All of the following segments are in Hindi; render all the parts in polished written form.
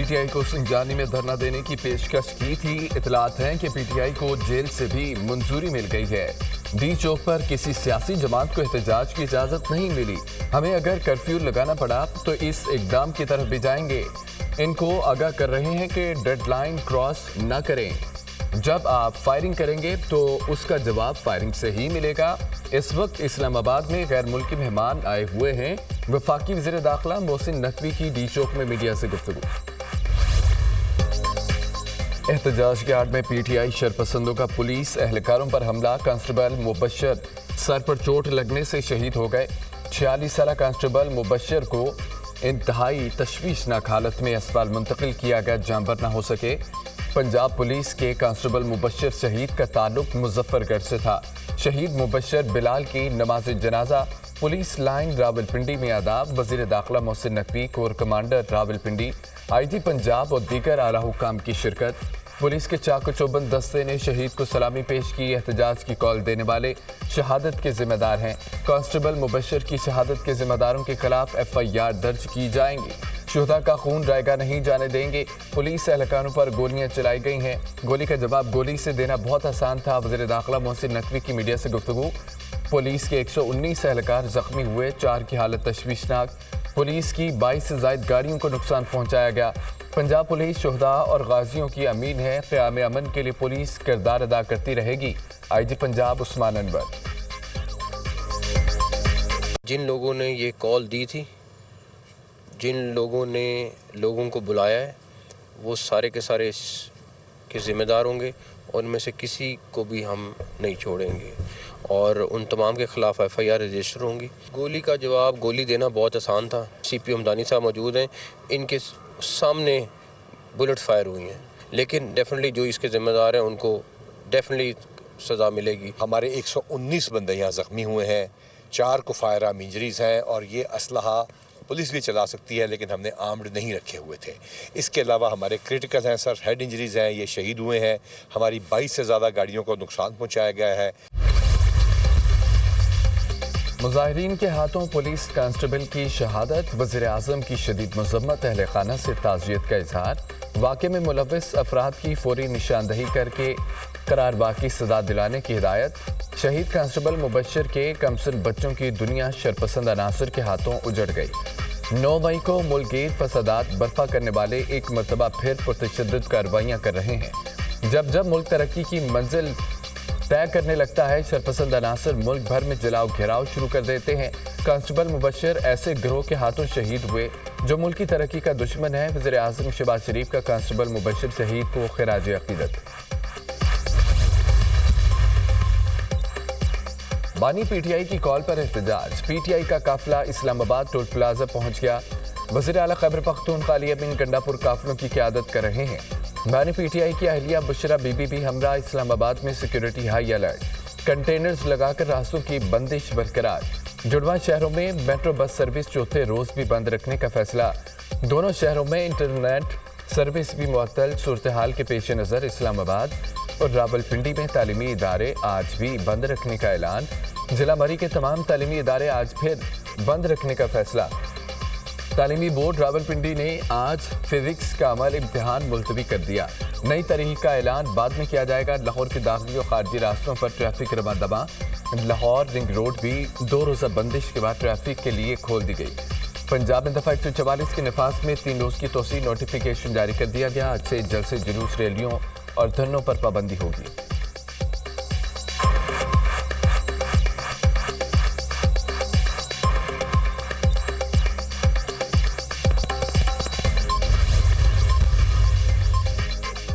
पीटीआई को सिंजानी में धरना देने की पेशकश की थी। इतलात हैं कि पीटीआई को जेल से भी मंजूरी मिल गई है। डी चौक पर किसी सियासी जमात को एहतजाज की इजाजत नहीं मिली। हमें अगर कर्फ्यू लगाना पड़ा तो इस इकदाम की तरफ भी जाएंगे। इनको आगाह कर रहे हैं कि डेडलाइन क्रॉस न करें। जब आप फायरिंग करेंगे तो उसका जवाब फायरिंग से ही मिलेगा। इस वक्त इस्लामाबाद में गैर मुल्की मेहमान आए हुए हैं। वफाकी वज़ीर दाखिला मोहसिन नकवी की डी चौक में मीडिया से गुफ्तगू। एहतजाज के आड़ में पीटीआई शरपसंदों का पुलिस एहलकारों पर हमला। कांस्टेबल मुबशर सर पर चोट लगने से शहीद हो गए। 46 साला कांस्टेबल मुबशर को इंतहाई तशवीशनाक हालत में अस्पताल मुंतकिल किया गया, जानबर न हो सके। पंजाब पुलिस के कांस्टेबल मुबशर शहीद का ताल्लुक मुजफ्फरगढ़ से था। शहीद मुबशर बिलाल की नमाज जनाजा पुलिस लाइन रावलपिंडी में आदाब। वज़ीर दाखिला Mohsin Naqvi, core commander Rawalpindi, IG Punjab और दीगर आला हुक्काम की शिरकत। पुलिस के चाको चौबंद दस्ते ने शहीद को सलामी पेश की। एहतजाज की कॉल देने वाले शहादत के जिम्मेदार हैं। कांस्टेबल मुबशर की शहादत के जिम्मेदारों के खिलाफ FIR दर्ज की जाएंगी। शुहदा का खून रायगा नहीं जाने देंगे। पुलिस एहलकारों पर गोलियां चलाई गई हैं। गोली का जवाब गोली से देना बहुत आसान था। वज़ीर दाखिला मोहसिन नकवी की मीडिया से गुफ्तगू। पुलिस के 119 एहलकार जख्मी हुए, 4 की हालत तशवीशनाक। पुलिस की 22 से ज़ायद गाड़ियों को नुकसान पहुंचाया गया। पंजाब पुलिस शुहदा और गाजियों की अमीन है। क़याम अमन के लिए पुलिस किरदार अदा करती रहेगी। IG पंजाब उस्मान अनवर। जिन लोगों ने ये कॉल दी थी, जिन लोगों ने लोगों को बुलाया है, वो सारे के सारे इसके ज़िम्मेदार होंगे और उनमें से किसी को भी हम नहीं छोड़ेंगे और उन तमाम के ख़िलाफ़ FIR रजिस्टर होंगी। गोली का जवाब गोली देना बहुत आसान था। CP हमदानी साहब मौजूद हैं, इनके सामने बुलेट फायर हुई हैं, लेकिन डेफिनेटली जो इसके ज़िम्मेदार हैं उनको डेफिनेटली सज़ा मिलेगी। हमारे 119 बंदे यहाँ ज़ख्मी हुए हैं, 4 को फायर आर्म इंजरीज़ हैं और ये असलहा पुलिस भी चला सकती है, लेकिन हमने आर्म्ड नहीं रखे हुए थे। इसके अलावा हमारे क्रिटिकल हैं सर, हेड इंजरीज़ हैं, ये शहीद हुए हैं। हमारी 22 से ज़्यादा गाड़ियों को नुकसान पहुँचाया गया है। मुजाहिरीन के हाथों पुलिस कांस्टेबल की शहादत। वज़ीर आज़म की शदीद मज़म्मत। अहले खाना से ताज़ियत का इजहार। वाक़े में मुलव्विस अफराद की फौरी निशानदही करके करारवाह की सदा दिलाने की हिदायत। शहीद कांस्टेबल मुबशर के कमसन बच्चों की दुनिया शरपसंद अनासर के हाथों उजड़ गई। 9 मई को मुल्कगीर फसादात बर्पा करने वाले एक मरतबा फिर पुरतशद्दुद कार्रवाइयाँ कर रहे हैं। जब जब मुल्क तरक्की की मंजिल तय करने लगता है, शरपसंद अनासर मुल्क भर में जलाओ घेराव शुरू कर देते हैं। कांस्टेबल मुबशर ऐसे गिरोह के हाथों शहीद हुए जो मुल्क की तरक्की का दुश्मन है। वज़ीर आज़म शहबाज शरीफ का कांस्टेबल मुबशर शहीद को खिराज अक़ीदत। बानी PTI की कॉल पर एहतजाज। PTI का काफिला इस्लामाबाद टोल प्लाजा पहुंच गया। वज़ीर आला खैबर पख्तूनख्वा अली अमीन गंडापुर काफिलों की क़यादत कर रहे हैं। बानी PTI की अहलिया बुशरा बीबी भी हमरा। इस्लामाबाद में सिक्योरिटी हाई अलर्ट। कंटेनर्स लगाकर रास्तों की बंदिश बरकरार। जुड़वा शहरों में मेट्रो बस सर्विस चौथे रोज भी बंद रखने का फैसला। दोनों शहरों में इंटरनेट सर्विस भी मुअत्तल। सूरत हाल के पेश नज़र इस्लामाबाद और रावलपिंडी में तालीमी इदारे आज भी बंद रखने का ऐलान। जिला मरी के तमाम तालीमी इदारे आज फिर बंद रखने का फैसला। तालीमी बोर्ड रावलपिंडी ने आज फिजिक्स का अमल इम्तिहान मुलतवी कर दिया। नई तारीख का ऐलान बाद में किया जाएगा। लाहौर के दाखिली और खारजी रास्तों पर ट्रैफिक रवा दबा। लाहौर रिंग रोड भी 2 रोज़ा बंदिश के बाद ट्रैफिक के लिए खोल दी गई। पंजाब में दफ़ा 144 के नफाज में 3 रोज़ की तोसी नोटिफिकेशन जारी कर दिया गया। आज से जलसे जुलूस, रैलियों और धरनों पर पाबंदी होगी।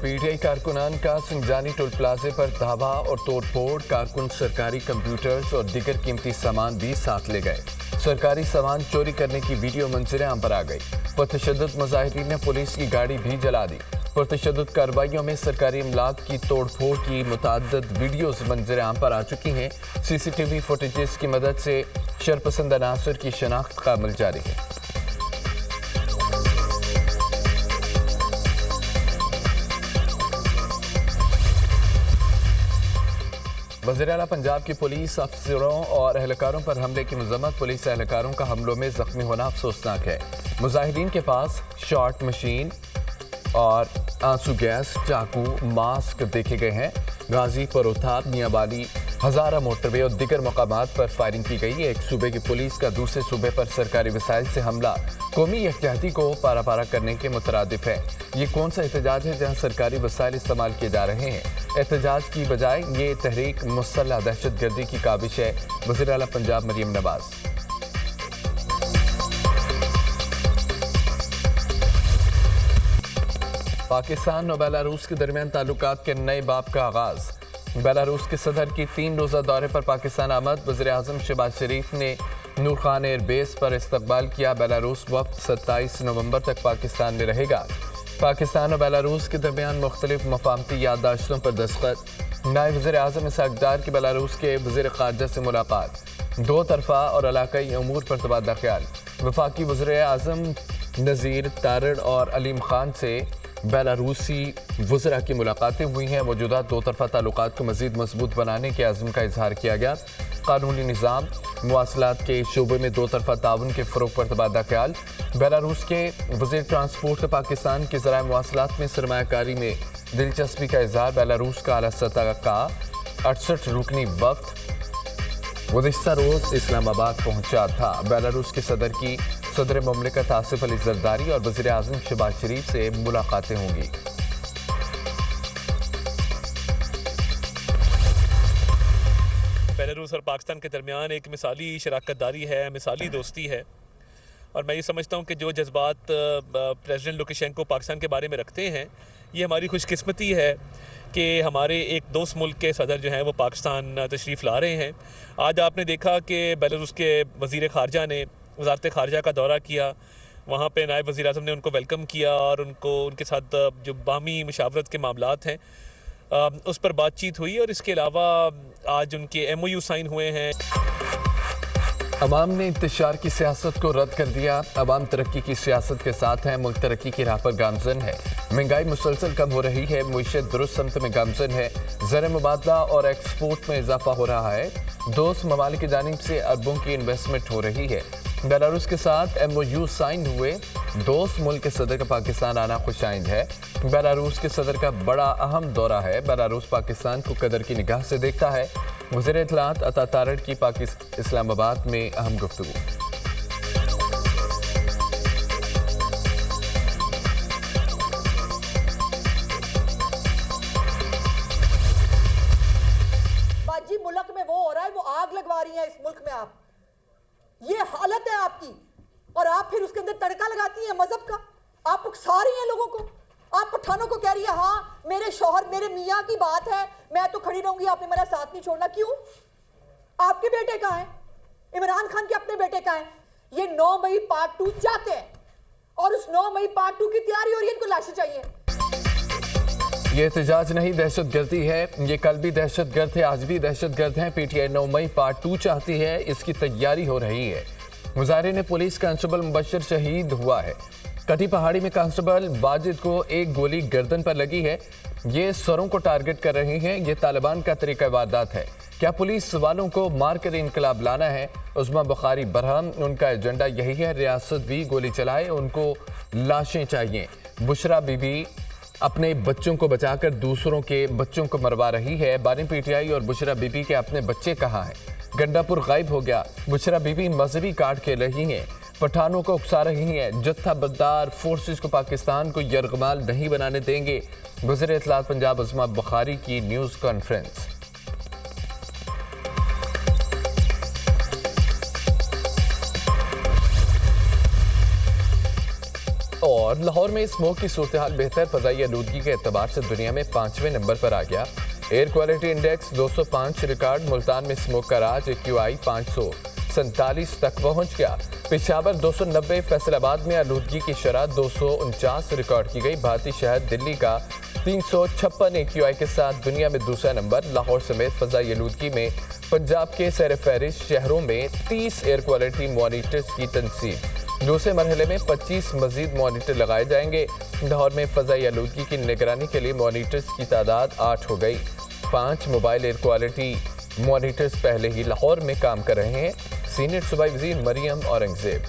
PTI कारकुनान का सिंजानी टोल प्लाजे पर धावा और तोड़फोड़। कारकुन सरकारी कंप्यूटर्स और दीगर कीमती सामान भी साथ ले गए। सरकारी सामान चोरी करने की वीडियो मंजर आम पर आ गई। पुरतशद्दुद मुजाहिरीन ने पुलिस की गाड़ी भी जला दी। पुरतशद्दुद कार्रवाइयों में सरकारी इमलाक की तोड़फोड़ की मुतअद्दिद वीडियोस मंजर आम पर आ चुकी हैं। CCTV फुटेजेस की मदद से शरपसंद अनासर की शनाख्त का अमल जारी है। वज़ीर आला पंजाब की पुलिस अफसरों और एहलकारों पर हमले की मज़म्मत। पुलिस एहलकारों का हमलों में जख्मी होना अफसोसनाक है। मुजाहिदीन के पास शॉट मशीन, और आंसू गैस, चाकू, मास्क देखे गए हैं। गाजी, परोथाब, मियांवाली, हजारा मोटरवे और दिगर मकामात पर फायरिंग की गई। एक सूबे की पुलिस का दूसरे सूबे पर सरकारी वसाइल से हमला कौमी यकजहती को पारा पारा करने के मुतरादिफ है। ये कौन सा एहतजाज है जहां सरकारी वसाइल इस्तेमाल किए जा रहे हैं? एहतजाज की बजाय ये तहरीक मुसल्लह दहशतगर्दी की काबिश है। वज़ीर आला पंजाब मरियम नवाज। पाकिस्तान और बेलारूस के दरमियान ताल्लुकात के नए बाब का आगाज। बेलारूस के सदर की 3 रोज़ा दौरे पर पाकिस्तान आमद। वज़ीर आज़म शहबाज शरीफ ने नूर खान एयरबेस पर इस्तकबाल किया। बेलारूस वक्त 27 नवंबर तक पाकिस्तान में रहेगा। पाकिस्तान और बेलारूस के दरमियान मुख्तलिफ मफाहमती याददाश्तों पर दस्तखत। नायब वज़ीर आज़म इसहाक डार की बेलारूस के वज़ीर ख़ारजा से मुलाकात। 2 तरफ़ा और इलाकाई अमूर पर तबादला ख्याल। वफाकी वज़ीर आज़म नज़ीर तारड़ और अलीम खान से बेलारूसी वज़रा की मुलाकातें हुई हैं। मौजूदा 2 तरफ़ा ताल्लुकात को मज़ीद मजबूत बनाने के अज़्म का इजहार किया गया। कानूनी निज़ाम, मुवासलात के शोबे में 2 तरफ़ा ताउन के फ़रोग़ पर तबादला ख्याल। बेलारूस के वज़ीर ट्रांसपोर्ट का पाकिस्तान के ज़राए मुवासलात में सरमायाकारी में दिलचस्पी का इजहार। बेलारूस का आला सतह का 68 रुकनी वफ़द गुज़िश्ता रोज़ इस्लामाबाद पहुंचा था। बेलारूस के सदर की सदर ममलिकत आसिफ अली जरदारी और वज़ीर आज़म शहबाज शरीफ से मुलाकातें होंगी। बेलारूस और पाकिस्तान के दरमियान एक मिसाली शराकतदारी है, मिसाली दोस्ती है। और मैं ये समझता हूँ कि जो जज्बात प्रेसिडेंट लुकाशेंको पाकिस्तान के बारे में रखते हैं, ये हमारी खुशकिस्मती है कि हमारे एक दोस्त मुल्क के सदर जो हैं वो पाकिस्तान तशरीफ़ ला रहे हैं। आज आपने देखा कि बेलारूस के वज़ीर ख़ारजा ने वज़ारत ख़ारजा का दौरा किया। वहाँ पे नायब वज़ीर आज़म ने उनको वेलकम किया और उनके साथ जो बामी मुशावरत के मामलात हैं उस पर बातचीत हुई। और इसके अलावा आज उनके MOU साइन हुए हैं। अवाम ने इंतशार की सियासत को रद्द कर दिया। अवाम तरक्की की सियासत के साथ है, मुल्क तरक्की की राह पर गामजन है। महंगाई मुसलसल कम हो रही है, मुईशत दुरुस्त समत में गामजन है। ज़र मुबादला और एक्सपोर्ट में इजाफा हो रहा है। दोस्त ममालिक की जानिब से अरबों की इन्वेस्टमेंट हो रही है। बेलारूस के साथ MOU साइन हुए। दोस्त मुल्क के सदर का पाकिस्तान आना खुशाइंद है। बेलारूस के सदर का बड़ा अहम दौरा है। बेलारूस पाकिस्तान को कदर की निगाह से देखता है। वज़ीर इत्तलात अता तारड़ की इस्लामाबाद में अहम गुफ्तगू। बाजी मुल्क में वो हो रहा है, वो आग लगवा रही है इस मुल्क में। आप ये हालत है आपकी, और आप फिर उसके अंदर तड़का लगाती हैं मजहब का। आप उकसा रही हैं लोगों को। आप पठानों को कह रही है हाँ मेरे शौहर मेरे मियाँ की बात है, मैं तो खड़ी रहूंगी, आपने मेरा साथ नहीं छोड़ना। क्यों? आपके बेटे कहाँ हैं? इमरान खान के अपने बेटे कहाँ हैं? ये 9 मई पार्ट 2 चाहते हैं और उस 9 मई पार्ट 2 की तैयारी हो रही है। इनको लाशें चाहिए। ये एहतजाज नहीं, दहशतगर्दी है। ये कल भी दहशतगर्द थे, आज भी दहशतगर्द हैं। PTI 9 मई पार्ट 2 चाहती है, इसकी तैयारी हो रही है। मुजाहरे ने पुलिस कांस्टेबल मुबशर शहीद हुआ है। कटी पहाड़ी में कांस्टेबल वाजिद को एक गोली गर्दन पर लगी है। ये सरों को टारगेट कर रहे हैं। ये तालिबान का तरीका वारदात है। क्या पुलिस वालों को मार कर इनकलाब लाना है? उस्मा बुखारी बरहम, उनका एजेंडा यही है। रियासत भी गोली चलाए, उनको लाशें चाहिए। बुशरा बीबी अपने बच्चों को बचाकर दूसरों के बच्चों को मरवा रही है। बानी PTI और बुशरा बीबी के अपने बच्चे कहाँ हैं? गंडापुर गायब हो गया। बुशरा बीबी मजहबी कार्ड खेल रही हैं, पठानों को उकसा रही हैं। जत्थाबद्दार फोर्सेस को पाकिस्तान को यरगमाल नहीं बनाने देंगे। वज़ीर इत्तलात पंजाब उस्मा बुखारी की न्यूज़ कॉन्फ्रेंस। और लाहौर में स्मोक की सूरत हाल बेहतर। फ़ज़ाई आलूदगी के एतबार से दुनिया में 5वें नंबर पर आ गया। Air quality index 205 record. Multan में स्मोक का राज AQI 547 तक पहुंच गया। पेशावर 290, फैसलाबाद में आलूदगी की शरह 249 रिकॉर्ड की गई। भारतीय शहर दिल्ली का 356 AQI के साथ दुनिया में दूसरा नंबर। लाहौर समेत फ़ज़ाई आलूदगी में पंजाब के सैर फहरिस्त शहरों में 30 एयर क्वालिटी मॉनिटर्स की तनसीब। दूसरे मरहले में 25 मजीद मॉनिटर लगाए जाएंगे। लाहौर में फ़ज़ाई आलूदगी की निगरानी के लिए मॉनिटर्स की तादाद 8 हो गई। 5 मोबाइल एयर क्वालिटी मॉनिटर्स पहले ही लाहौर में काम कर रहे हैं। सीनियर सूबाई वज़ीर मरियम औरंगज़ेब।